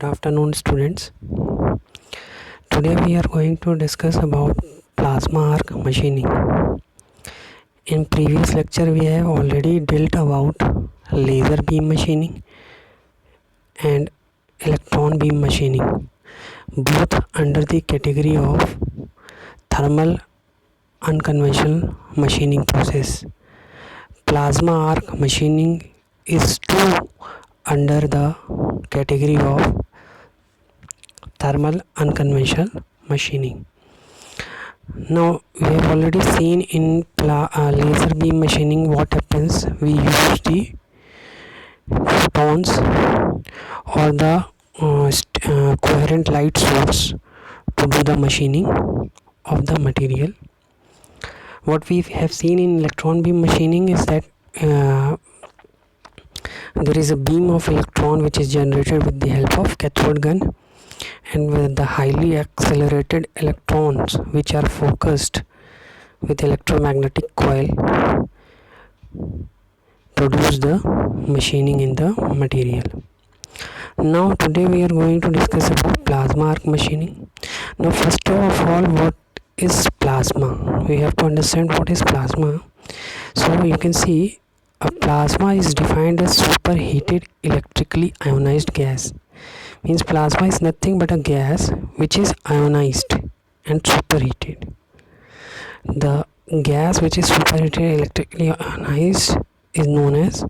Good afternoon, students. Today we are going to discuss about plasma arc machining. In previous lecture we have already dealt about laser beam machining and electron beam machining, both under the category of thermal unconventional machining process. Plasma arc machining is too under the category of thermal unconventional machining. Now we have already seen in laser beam machining what happens. We use the photons or the coherent light source to do the machining of the material. What we have seen in electron beam machining is that there is a beam of electron which is generated with the help of cathode gun, and with the highly accelerated electrons which are focused with electromagnetic coil produce the machining in the material. Now today we are going to discuss about plasma arc machining. Now first of all, what is plasma? We have to understand what is plasma. So you can see a plasma is defined as superheated electrically ionized gas. Means plasma is nothing but a gas which is ionized and superheated. The gas which is superheated electrically ionized is known as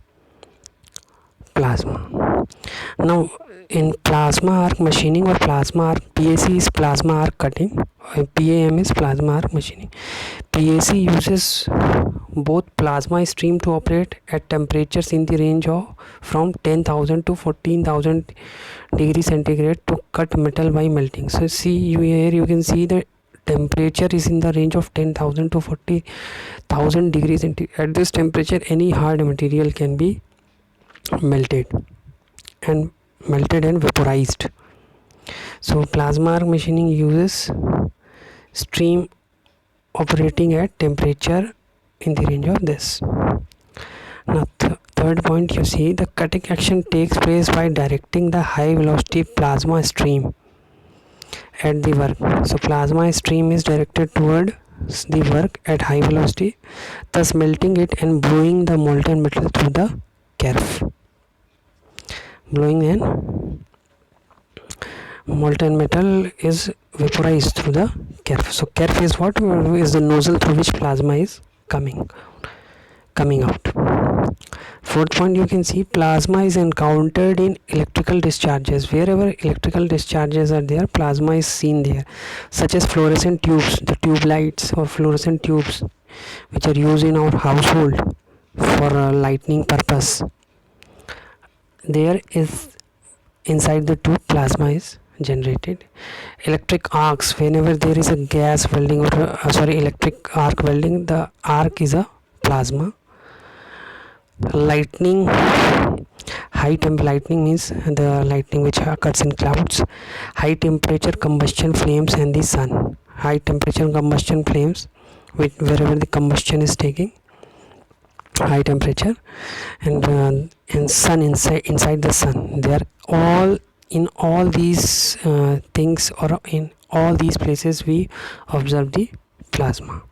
plasma. Now in plasma arc machining or plasma arc, PAC is plasma arc cutting, PAM is plasma arc machining. PAC uses both plasma stream to operate at temperatures in the range of from 10,000 to 14,000 degrees centigrade to cut metal by melting. So see here you can see the temperature is in the range of 10,000 to 40,000 degrees centigrade. At this temperature any hard material can be melted and vaporized. So plasma arc machining uses stream operating at temperature in the range of this. Now third point, you see the cutting action takes place by directing the high velocity plasma stream at the work. So plasma stream is directed toward the work at high velocity, thus melting it and blowing the molten metal through the kerf. Blowing and molten metal is vaporized through the kerf. So kerf is what is the nozzle through which plasma is coming out. Fourth point, you can see plasma is encountered in electrical discharges. Wherever electrical discharges are there, plasma is seen there, such as fluorescent tubes, the tube lights or fluorescent tubes which are used in our household for lighting purpose. There is inside the tube plasma is generated. Electric arcs, whenever there is a gas welding or electric arc welding, the arc is a plasma. Lightning, lightning means the lightning which occurs in clouds. High temperature combustion flames and the sun. High temperature combustion flames wherever the combustion is taking high temperature, and sun inside the sun. They are all in all these things, or in all these places we observe the plasma.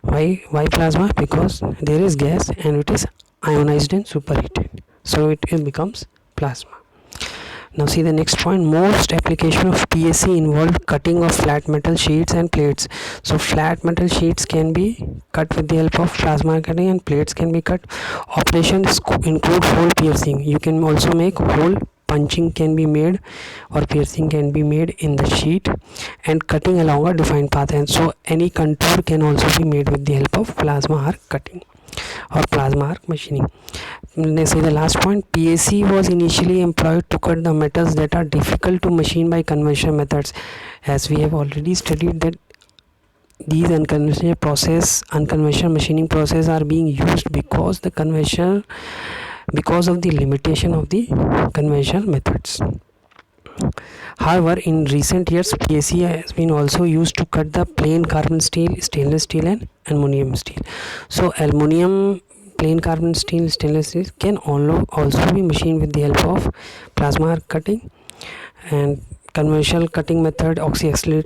Why plasma? Because there is gas and it is ionized and superheated, so it becomes plasma. Now see the next point. Most application of PAC involve cutting of flat metal sheets and plates. So flat metal sheets can be cut with the help of plasma cutting and plates can be cut. Operations include hole piercing. You can also make hole punching can be made, or piercing can be made in the sheet, and cutting along a defined path. And so any contour can also be made with the help of plasma arc cutting or plasma arc machining. Let's say the last point, PAC was initially employed to cut the metals that are difficult to machine by conventional methods. As we have already studied that these unconventional machining process are being used because of the limitation of the conventional methods. However, in recent years, PAC has been also used to cut the plain carbon steel, stainless steel and aluminum steel. So aluminum, plain carbon steel, stainless steel can also be machined with the help of plasma arc cutting, And conventional cutting method, oxyacetylene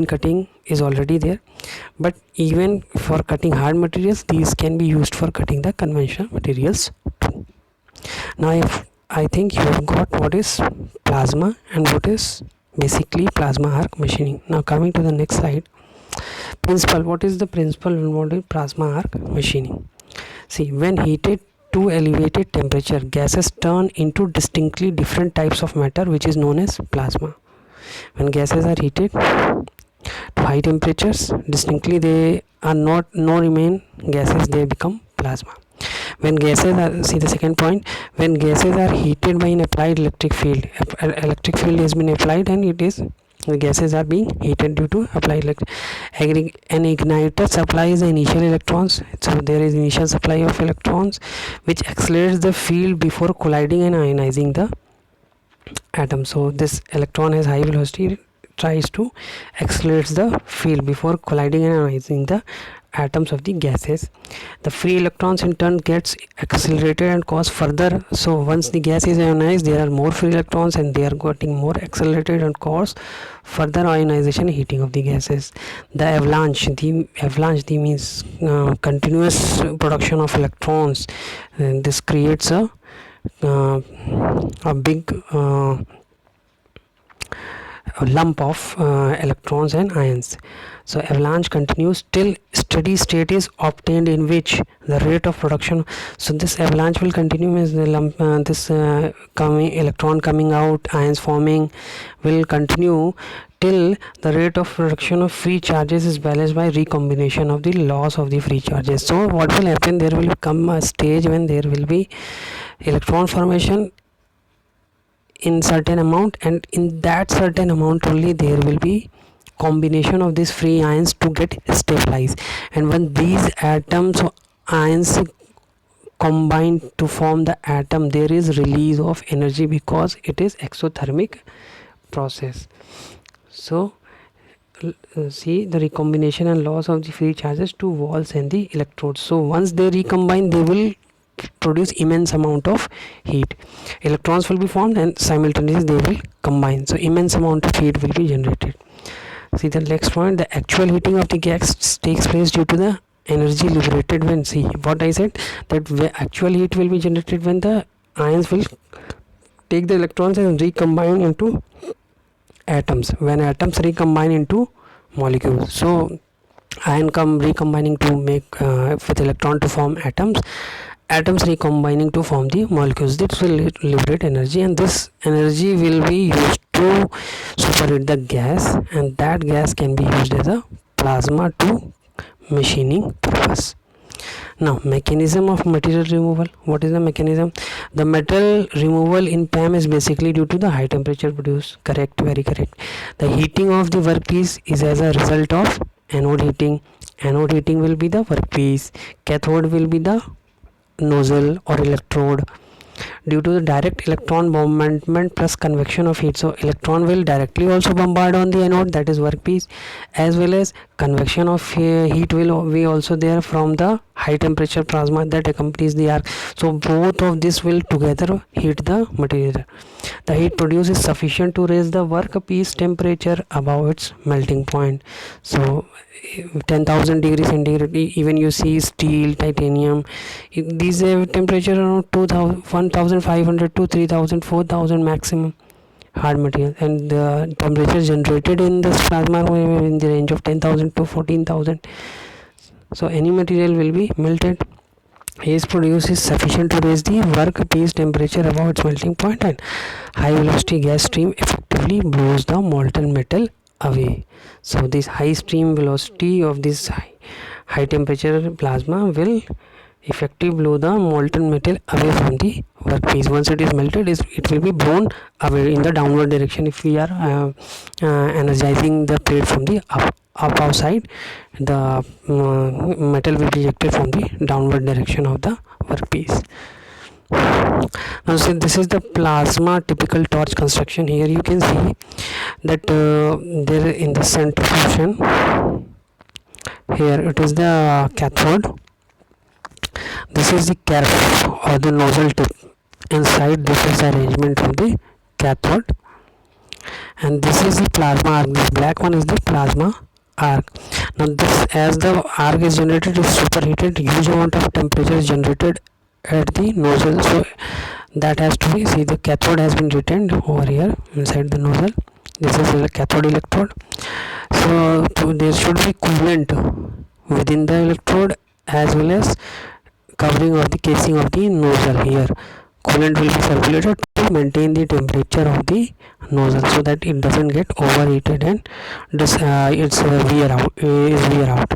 cutting is already there, but even for cutting hard materials, these can be used for cutting the conventional materials too. Now if I think you have got what is plasma and what is basically plasma arc machining. Now coming to the next slide, principle. What is the principle involved in plasma arc machining? See, when heated to elevated temperature, gases turn into distinctly different types of matter, which is known as plasma. When gases are heated to high temperatures, distinctly they are not no remain gases, they become plasma. When gases are, see the second point, when gases are heated by an applied electric field, electric field has been applied and it is, the gases are being heated due to applied electric. An igniter supplies the initial electrons, so there is initial supply of electrons which accelerates the field before colliding and ionizing the atom. So this electron has high velocity, tries to accelerate the field before colliding and ionizing the atoms of the gases. The free electrons in turn gets accelerated and cause further, so once the gas is ionized, there are more free electrons and they are getting more accelerated and cause further ionization, heating of the gases. The avalanche means continuous production of electrons, and this creates a big a lump of electrons and ions. So avalanche continues till steady state is obtained, in which the rate of production, so this avalanche will continue as the lump, coming electron coming out, ions forming will continue till the rate of production of free charges is balanced by recombination of the loss of the free charges. So what will happen, there will come a stage when there will be electron formation in certain amount, and in that certain amount only there will be combination of these free ions to get stabilized, and when these atoms or ions combine to form the atom, there is release of energy because it is exothermic process. So see the recombination and loss of the free charges to walls and the electrodes. So once they recombine, they will produce immense amount of heat. Electrons will be formed and simultaneously they will combine, so immense amount of heat will be generated. See the next point, the actual heating of the gas takes place due to the energy liberated when, see what I said, that actual heat will be generated when the ions will take the electrons and recombine into atoms, when atoms recombine into molecules. So ion recombining to make with electron to form atoms, atoms recombining to form the molecules. This will liberate energy, and this energy will be used to superheat the gas, and that gas can be used as a plasma to machining purpose. Now mechanism of material removal. What is the mechanism? The metal removal in PAM is basically due to the high temperature produced. Correct, very correct. The heating of the workpiece is as a result of anode heating. Anode heating will be the workpiece, cathode will be the nozzle or electrode, due to the direct electron bombardment plus convection of heat. So electron will directly also bombard on the anode, that is workpiece, as well as convection of heat will be also there from the high temperature plasma that accompanies the arc. So both of this will together heat the material. The heat produced is sufficient to raise the workpiece temperature above its melting point. So 10,000 degrees centigrade, even you see steel, titanium, these have temperature around 1500 to 3000, 4000 maximum hard material, and the temperature generated in this plasma in the range of 10,000 to 14,000. So any material will be melted. Heat produced is sufficient to raise the workpiece temperature above its melting point, and high velocity gas stream effectively blows the molten metal away. So this high stream velocity of this high temperature plasma will effectively blow the molten metal away from the workpiece. Once it is melted, it will be blown away in the downward direction. If we are energizing the plate from the up outside, the metal will be ejected from the downward direction of the workpiece. Now see, this is the plasma typical torch construction. Here you can see that there in the center portion, here it is the cathode, this is the kerf or the nozzle tip, inside this is the arrangement of the cathode, and this is the plasma arc. This black one is the plasma arc. Now this, as the arc is generated, is superheated, huge amount of temperature is generated at the nozzle, so that has to be, see, the cathode has been retained over here inside the nozzle. This is the cathode electrode. So there should be coolant within the electrode as well as covering of the casing of the nozzle. Here coolant will be circulated to maintain the temperature of the nozzle so that it doesn't get overheated and this it's wear out.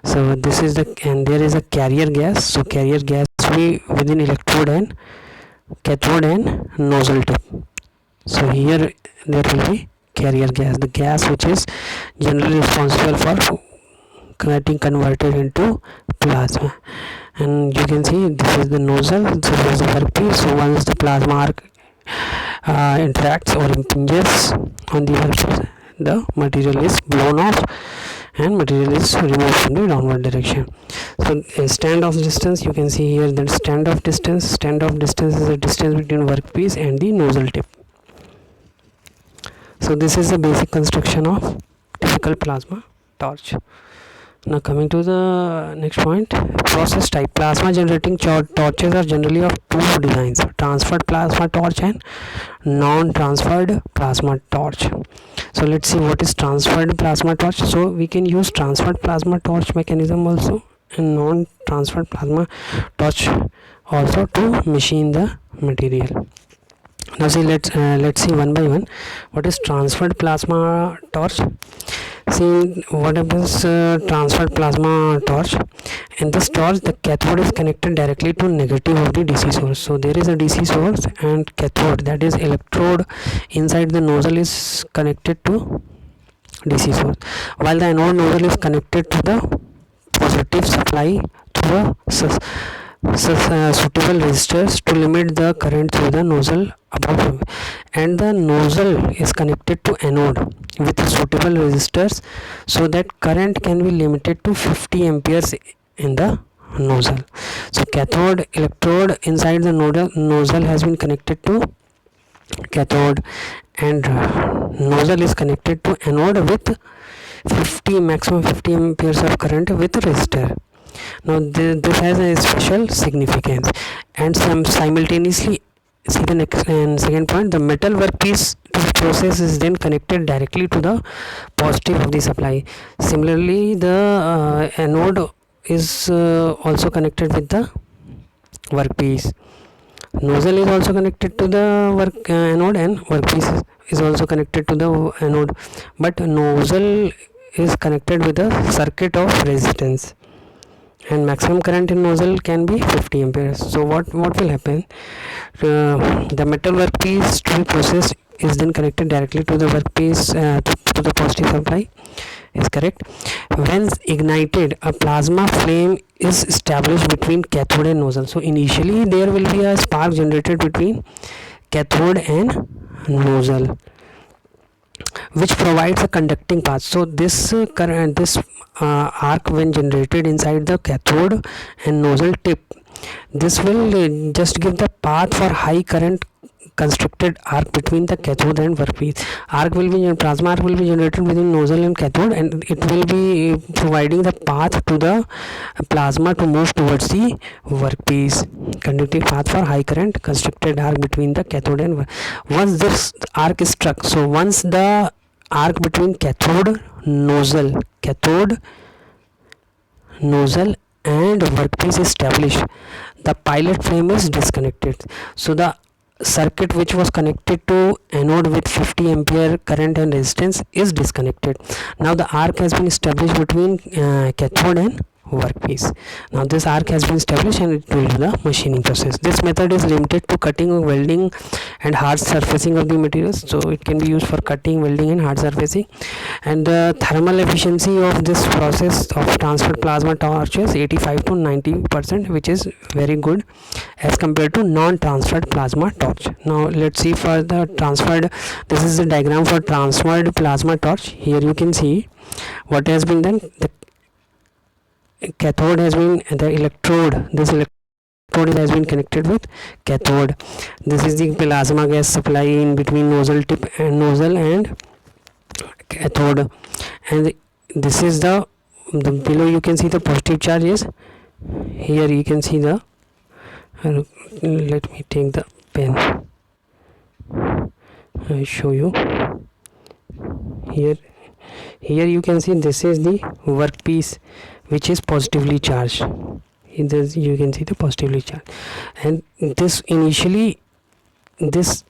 So this is the, and there is a carrier gas. So carrier gas will be within electrode and cathode and nozzle tip. So here there will be carrier gas, the gas which is generally responsible for getting converted into plasma. And you can see this is the nozzle, so this is the workpiece. So once the plasma arc interacts or impinges on the workpiece, the material is blown off and material is removed from the downward direction. So standoff distance, you can see here that standoff distance is the distance between workpiece and the nozzle tip. So this is the basic construction of typical plasma torch. Now coming to the next point, process type. Plasma generating torches are generally of two designs: transferred plasma torch and non-transferred plasma torch. So let's see what is transferred plasma torch. So we can use transferred plasma torch mechanism also and non-transferred plasma torch also to machine the material. Now see, let's see one by one what is transferred plasma torch. See what happens, transferred plasma torch. In this torch, the cathode is connected directly to negative of the DC source. So there is a DC source and cathode, that is electrode inside the nozzle, is connected to DC source, while the anode nozzle is connected to the positive supply through a suitable resistors to limit the current through the nozzle above, and the nozzle is connected to anode with suitable resistors so that current can be limited to 50 amperes in the nozzle. So cathode electrode inside the nozzle has been connected to cathode, and nozzle is connected to anode with maximum 50 amperes of current with resistor. Now this has a special significance, and simultaneously, see the next and second point, the metal workpiece process is then connected directly to the positive of the supply. Similarly, the anode is also connected with the workpiece. Nozzle is also connected to the anode, and workpiece is also connected to the anode, but nozzle is connected with a circuit of resistance, and maximum current in nozzle can be 50 amperes. So what will happen, the metal workpiece to be processed is then connected directly to the workpiece to the positive supply, is correct. When ignited, a plasma flame is established between cathode and nozzle. So initially there will be a spark generated between cathode and nozzle, which provides a conducting path. So this arc, when generated inside the cathode and nozzle tip, this will just give the path for high current constructed arc between the cathode and workpiece. Plasma arc will be generated within nozzle and cathode, and it will be providing the path to the plasma to move towards the workpiece. Conducting path for high current constructed arc between the cathode and once this arc is struck. So once the arc between cathode, nozzle and workpiece is established, the pilot flame is disconnected. So the circuit which was connected to anode with 50 ampere current and resistance is disconnected. Now the arc has been established between cathode and workpiece. Now this arc has been established and it will do the machining process. This method is limited to cutting, welding and hard surfacing of the materials. So it can be used for cutting, welding and hard surfacing. And the thermal efficiency of this process of transferred plasma torch is 85 to 90%, which is very good as compared to non-transferred plasma torch. Now let's see for the transferred. This is the diagram for transferred plasma torch. Here you can see what has been done. The cathode has been the electrode, this electrode has been connected with cathode. This is the plasma gas supply in between nozzle tip and nozzle and cathode. And this is the below you can see the positive charge is here. You can see the let me take the pen, I show you here. Here you can see this is the workpiece which is positively charged. In this you can see the positively charged, and this initially this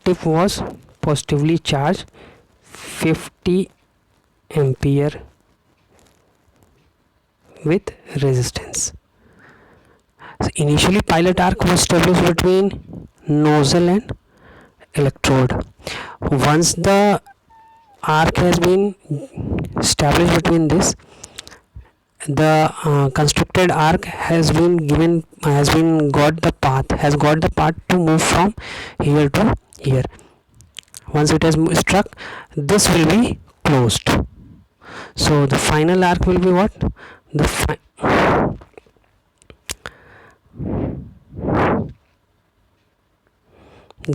tip was positively charged 50 ampere with resistance. So initially pilot arc was established between nozzle and electrode. Once the arc has been established between this, the constructed arc has been got the path to move from here to here. Once it has struck, this will be closed. So the final arc will be what? The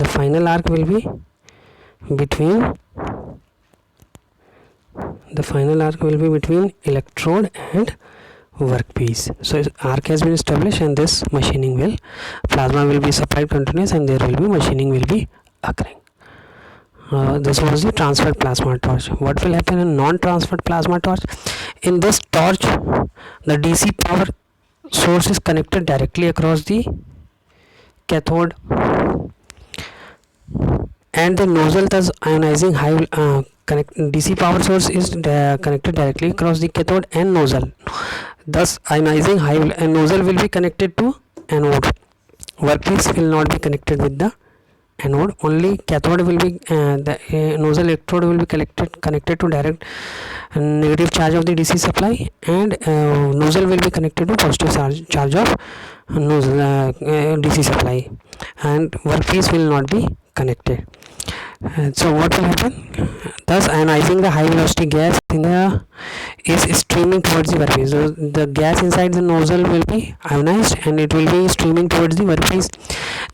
final arc will be between electrode and workpiece. So arc has been established, and this machining will plasma will be supplied continuous, and there will be machining will be occurring. This was the transferred plasma torch. What will happen in non-transferred plasma torch? In this torch, the DC power source is connected directly across the cathode, and the nozzle, thus ionizing DC power source is connected directly across the cathode and nozzle. Thus ionizing nozzle will be connected to anode. Workpiece will not be connected with the anode. Only cathode will be the nozzle electrode will be connected to direct negative charge of the DC supply, and nozzle will be connected to positive charge of nozzle DC supply, and workpiece will not be connected. So what will happen? Thus ionizing the high velocity gas is streaming towards the workpiece. So the gas inside the nozzle will be ionized, and it will be streaming towards the workpiece.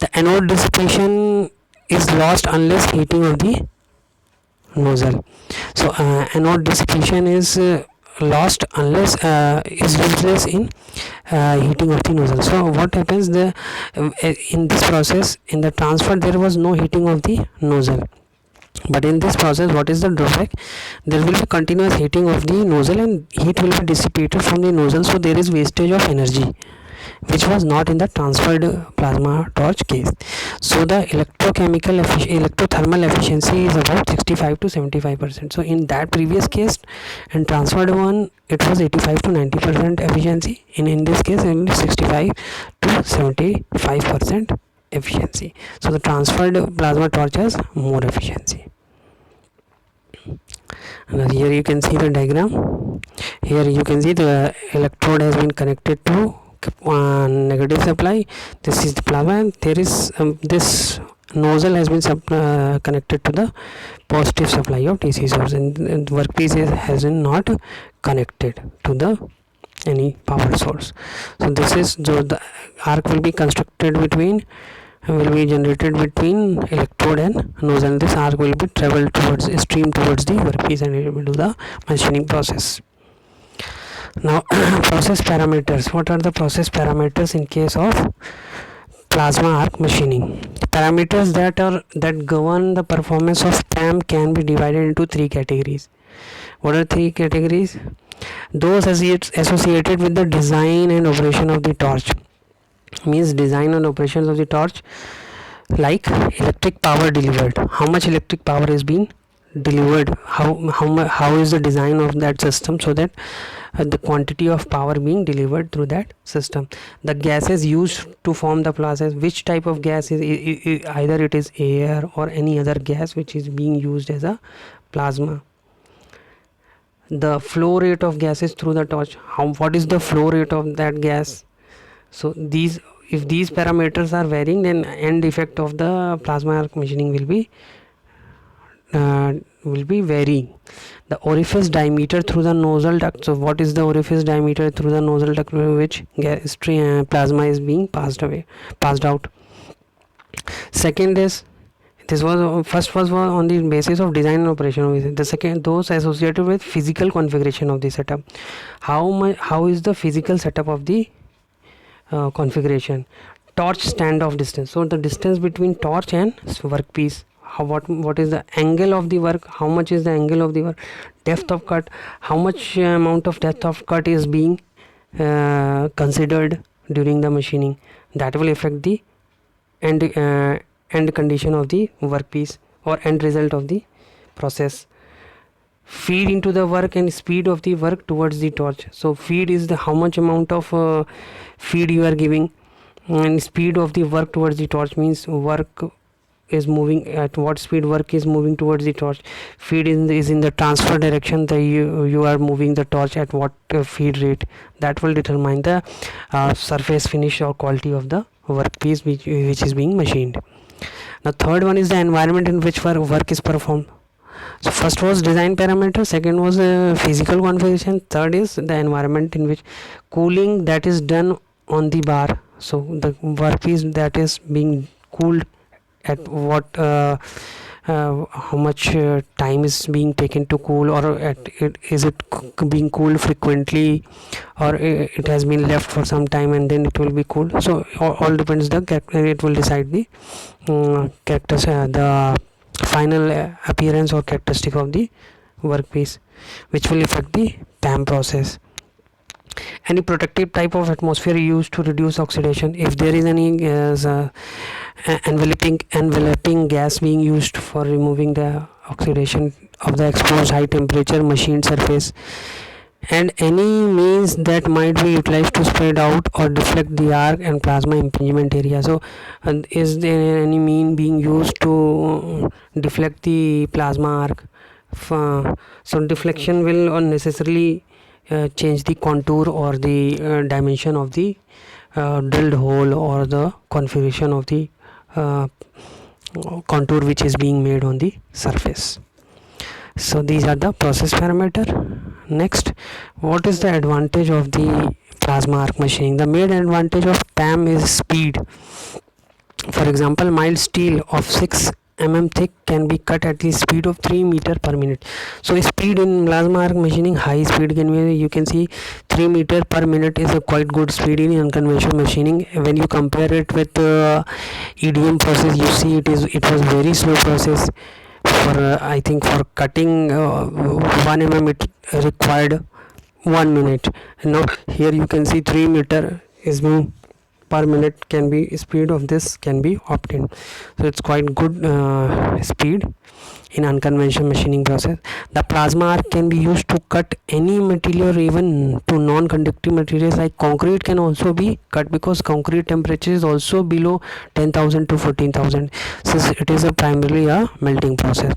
The anode dissipation is lost unless heating of the nozzle. So anode dissipation is lost unless is useless in heating of the nozzle. So what happens, in this process, in the transfer, there was no heating of the nozzle, but in this process, what is the drawback? There will be continuous heating of the nozzle, and heat will be dissipated from the nozzle, so there is wastage of energy, which was not in the transferred plasma torch case. So the electrothermal efficiency is about 65 to 75%. So in that previous case and transferred one, it was 85 to 90% efficiency. In this case, only 65 to 75% efficiency. So the transferred plasma torch has more efficiency. And here you can see the diagram. Here you can see the electrode has been connected to negative supply. This is the plasma, and there is this nozzle has been connected to the positive supply of DC source, and the workpiece has been not connected to the any power source. So this is the arc will be generated between electrode and nozzle. This arc will be stream towards the workpiece, and it will do the machining process. Now process parameters. What are the process parameters in case of plasma arc machining? Parameters that govern the performance of PAM can be divided into three categories. What are three categories? Those associated with the design and operation of the torch, means design and operations of the torch, like electric power delivered. How much electric power is being delivered? How is the design of that system, so that the quantity of power being delivered through that system. The gases used to form the plasma, which type of gas is either it is air or any other gas which is being used as a plasma. The flow rate of gases through the torch, what is the flow rate of that gas? So if these parameters are varying, then end effect of the plasma arc machining will be will be varying. The orifice diameter through the nozzle duct. So what is the orifice diameter through the nozzle duct which plasma is being passed out? Second is, this was first was on the basis of design and operation. The second, those associated with physical configuration of the setup. How is the physical setup of the configuration? Torch standoff distance. So the distance between torch and workpiece. What is the angle of the work? How much is the angle of the work? Depth of cut. How much amount of depth of cut is being considered during the machining? That will affect the end condition of the workpiece or end result of the process. Feed into the work and speed of the work towards the torch. So feed is the how much amount of feed you are giving, and speed of the work towards the torch means work is moving at what speed work is moving towards the torch. Feed is in the transfer direction, that you are moving the torch at what feed rate. That will determine the surface finish or quality of the workpiece which is being machined. Now third one is the environment in which work is performed. So first was design parameter, second was physical configuration, third is the environment in which cooling that is done on the bar. So the workpiece that is being cooled at what how much time is being taken to cool, or is it being cooled frequently, or it has been left for some time and then it will be cooled. So all depends it will decide the characters, the final appearance or characteristic of the workpiece, which will affect the PAM process. Any protective type of atmosphere used to reduce oxidation. If there is any enveloping gas being used for removing the oxidation of the exposed high temperature machined surface, and any means that might be utilized to spread out or deflect the arc and plasma impingement area. So is there any mean being used to deflect the plasma arc? So deflection will unnecessarily change the contour or the dimension of the drilled hole or the configuration of the contour which is being made on the surface. So these are the process parameter. Next, what is the advantage of the plasma arc machining? The main advantage of PAM is speed. For example, mild steel of 6 mm thick can be cut at the speed of 3 meter per minute. So speed in plasma arc machining, high speed can be, you can see 3 meter per minute is a quite good speed in unconventional machining. When you compare it with EDM process, you see it was very slow process. For I think for cutting 1 mm it required 1 minute, and now here you can see 3 meter is being per minute can be speed of this can be obtained. So it's quite good speed in unconventional machining process. The plasma arc can be used to cut any material, even to non-conductive materials like concrete can also be cut, because concrete temperature is also below 10,000 to 14,000, since it is primarily a melting process.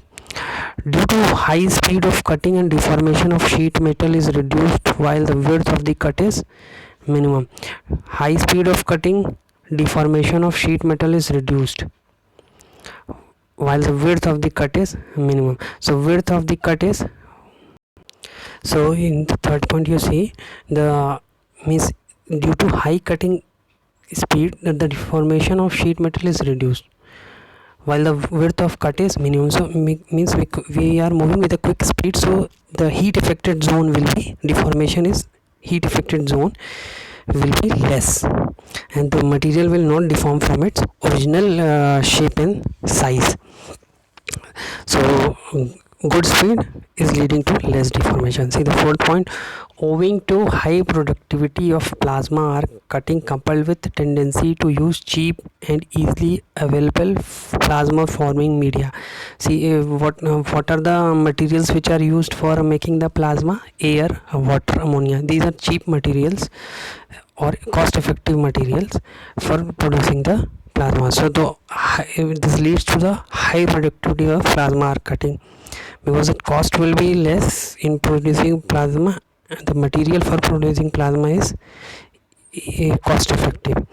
Due to high speed of cutting and deformation of sheet metal is reduced while the width of the cut is minimum. High speed of cutting, deformation of sheet metal is reduced while the width of the cut is minimum. So width of the cut is, so in the third point you see the means due to high cutting speed the deformation of sheet metal is reduced while the width of cut is minimum. So means we are moving with a quick speed, so the heat affected zone will be, deformation is heat affected zone will be less, and the material will not deform from its original shape and size. So good speed is leading to less deformation. See the fourth point, owing to high productivity of plasma arc cutting coupled with tendency to use cheap and easily available plasma forming media. See what are the materials which are used for making the plasma? Air, water, ammonia. These are cheap materials or cost effective materials for producing the plasma. So this leads to the high productivity of plasma arc cutting, because the cost will be less in producing plasma, and the material for producing plasma is cost effective.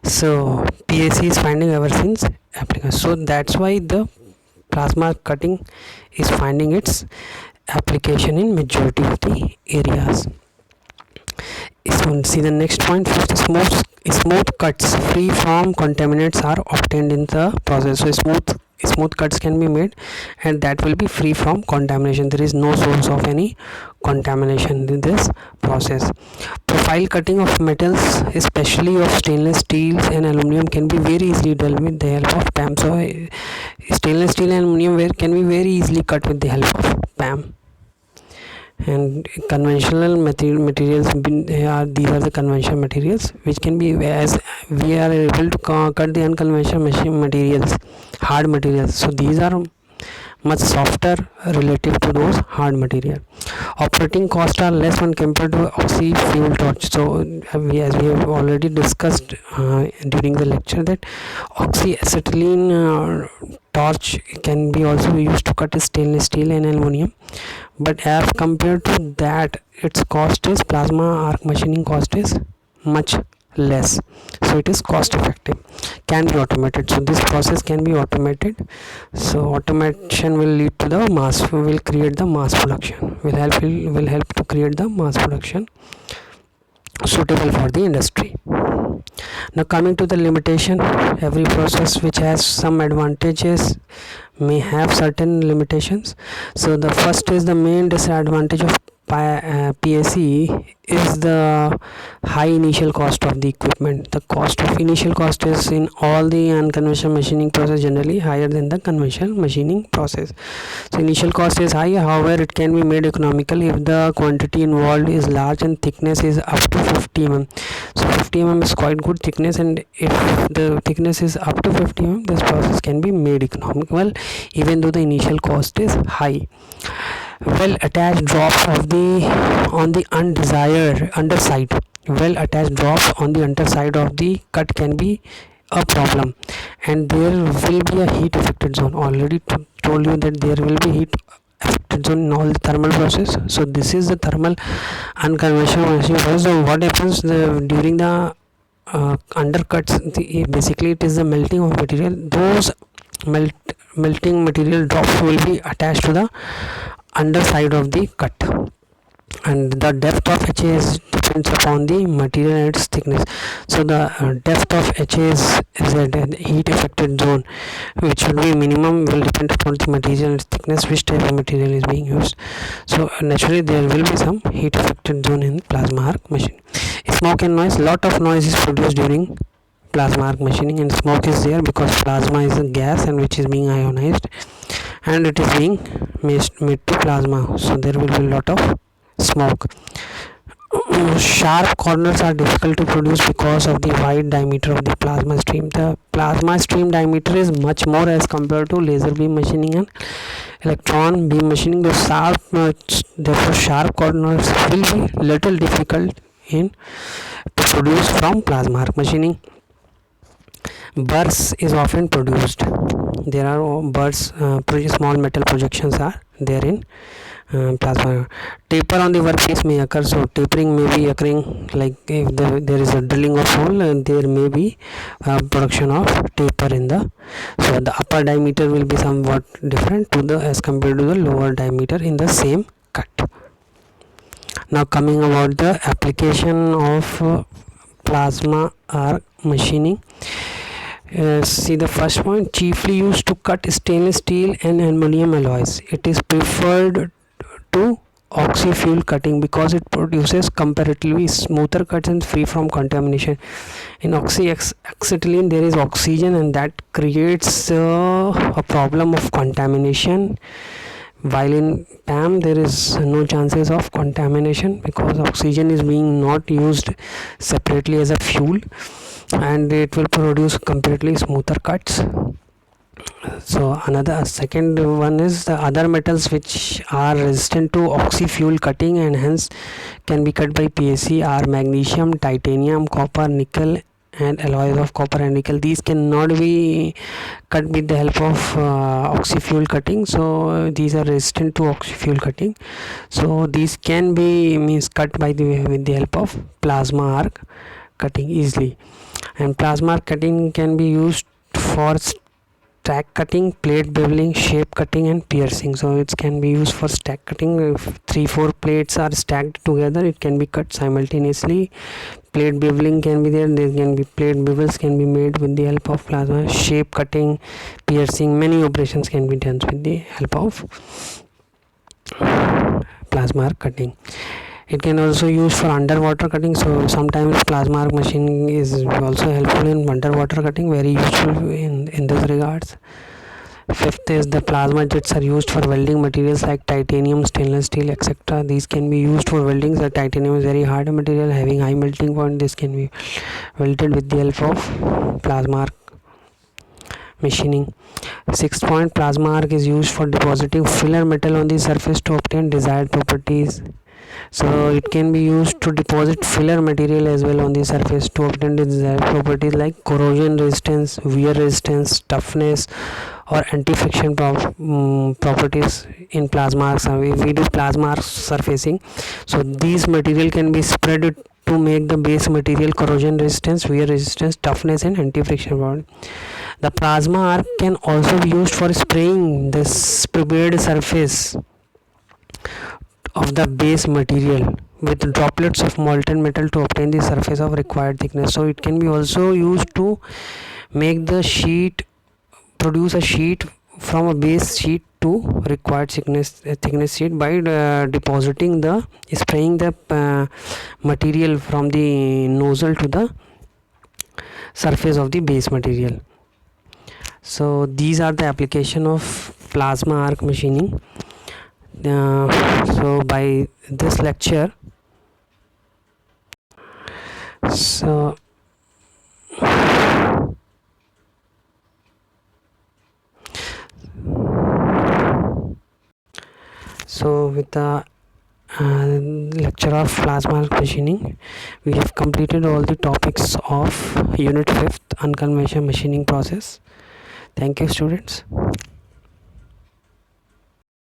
So PAC is finding ever since application. So that's why the plasma cutting is finding its application in majority of the areas. So see the next point. Fifth, smooth cuts free from contaminants are obtained in the process. So smooth cuts can be made, and that will be free from contamination. There is no source of any contamination in this process. Profile cutting of metals, especially of stainless steels and aluminum, can be very easily done with the help of PAM. So stainless steel and aluminum can be very easily cut with the help of PAM. And conventional materials, these are the conventional materials which can be, as we are able to cut the unconventional materials, hard materials. So these are much softer relative to those hard material. Operating costs are less when compared to oxy fuel torch. So as we have already discussed during the lecture, that oxyacetylene torch can be also used to cut stainless steel and aluminum, but as compared to that, its cost is, plasma arc machining cost is much less, so it is cost effective, can be automated. So this process can be automated. So automation will lead to the will create the mass production, will help to create the mass production suitable for the industry. Now coming to the limitation, every process which has some advantages may have certain limitations. So the first is, the main disadvantage of PSE is the high initial cost of the equipment. The initial cost is in all the unconventional machining process generally higher than the conventional machining process. So initial cost is high, however it can be made economical if the quantity involved is large and thickness is up to 50 mm. So 50 mm is quite good thickness, and if the thickness is up to 50 mm, this process can be made economical even though the initial cost is high. Well attached drops on the underside. Well attached drops on the underside of the cut can be a problem, and there will be a heat affected zone. Already told you that there will be heat affected zone in all the thermal process. So this is the thermal unconventional machining process. So what happens during the undercuts, basically it is the melting of material. Those melting material drops will be attached to the underside of the cut, and the depth of HA depends upon the material and its thickness. So the depth of HA is a heat affected zone, which should be minimum, will depend upon the material and its thickness, which type of material is being used. So naturally there will be some heat affected zone in plasma arc machine. Smoke and noise, lot of noise is produced during plasma arc machining, and smoke is there because plasma is a gas and which is being ionized, and it is being made to plasma, so there will be a lot of smoke. Sharp corners are difficult to produce because of the wide diameter of the plasma stream. The plasma stream diameter is much more as compared to laser beam machining and electron beam machining. Therefore sharp corners will be little difficult to produce from plasma arc machining. Burrs is often produced. There are burrs, small metal projections are there in plasma. Taper on the workpiece may occur. So tapering may be occurring, like if there is a drilling of hole, and there may be production of taper in the, so the upper diameter will be somewhat different to the as compared to the lower diameter in the same cut. Now coming about the application of plasma arc machining. See the first point, chiefly used to cut stainless steel and aluminum alloys. It is preferred to oxy fuel cutting because it produces comparatively smoother cuts and free from contamination. In oxyacetylene there is oxygen, and that creates a problem of contamination, while in PAM there is no chances of contamination because oxygen is being not used separately as a fuel, and it will produce completely smoother cuts. So another second one is the other metals which are resistant to oxy fuel cutting and hence can be cut by PSE are magnesium, titanium, copper, nickel, and alloys of copper and nickel. These cannot be cut with the help of oxy fuel cutting, so these are resistant to oxy fuel cutting. So these can be cut by with the help of plasma arc cutting easily. And plasma arc cutting can be used for stack cutting, plate beveling, shape cutting, and piercing. So it can be used for stack cutting. If 3-4 plates are stacked together, it can be cut simultaneously. Plate beveling can be there. There can be plate bevels can be made with the help of plasma. Shape cutting, piercing, many operations can be done with the help of plasma arc cutting. It can also use for underwater cutting. So sometimes plasma arc machining is also helpful in underwater cutting, very useful in those regards. Fifth is the plasma jets are used for welding materials like titanium, stainless steel, etc. These can be used for welding. The titanium is very hard material having high melting point. This can be welded with the help of plasma arc machining. Sixth point, plasma arc is used for depositing filler metal on the surface to obtain desired properties. So it can be used to deposit filler material as well on the surface to obtain the desired properties like corrosion resistance, wear resistance, toughness, or anti-friction properties in plasma arc. If we do plasma arc surfacing, so these material can be spread to make the base material corrosion resistance, wear resistance, toughness, and anti-friction property. The plasma arc can also be used for spraying this prepared surface of the base material with droplets of molten metal to obtain the surface of required thickness. So it can be also used to make the sheet, produce a sheet from a base sheet to required thickness sheet by spraying the material from the nozzle to the surface of the base material. So these are the application of plasma arc machining. So by this lecture, so with the lecture of plasma arc machining, we have completed all the topics of unit 5th, unconventional machining process. Thank you, students.